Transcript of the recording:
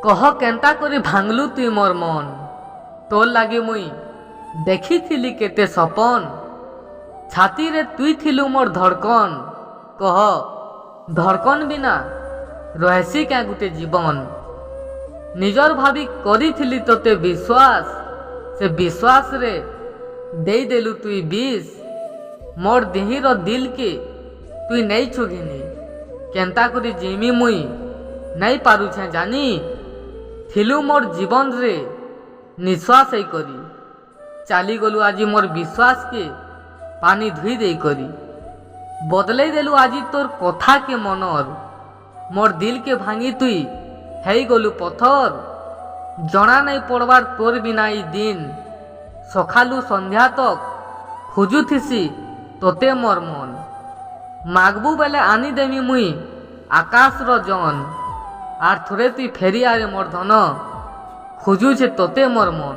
কহ কেন্তা করে ভাঙলু তুই মোর মন। তোর লাগি মুই দেখিছিলি কেতে সপন। ছাতিরে তুই থিলু মোর ধড়কন। কহ ধড়কন বিনা রহেসি ক্যাঁ গুটে জীবন। নিজর ভাবি করিছিলি তোতে বিশ্বাস, সে বিশ্বাস রে দেই দেলু তুই বিষ। মোর দিহির দিলকে তুই নেইছু ঘিনি। কেন্তা করি জিমি মুই নাই পারুছে জানি। থিলু মোর জীবন রে নিঃশ্বাস এই করি। চালি গলু আজি মোর বিশ্বাসকে পানি ধুই দেই করি। বদলাই দেলু আজি তোর কথাকে মনর। মোর দিলকে ভাঙি তুই হেই গলু পথর। জনা নাই পড়বার তোর বিনা এই দিন। সকালু সন্ধ্যা তক খুঁজুথিসি তোতে মোর মন। মাগবু বেলে আনি দেমি মুই আকাশর জন। আর থরে তুই ফেরি আরে মোর ধন, খুঁজুছে তোতে মোর মন।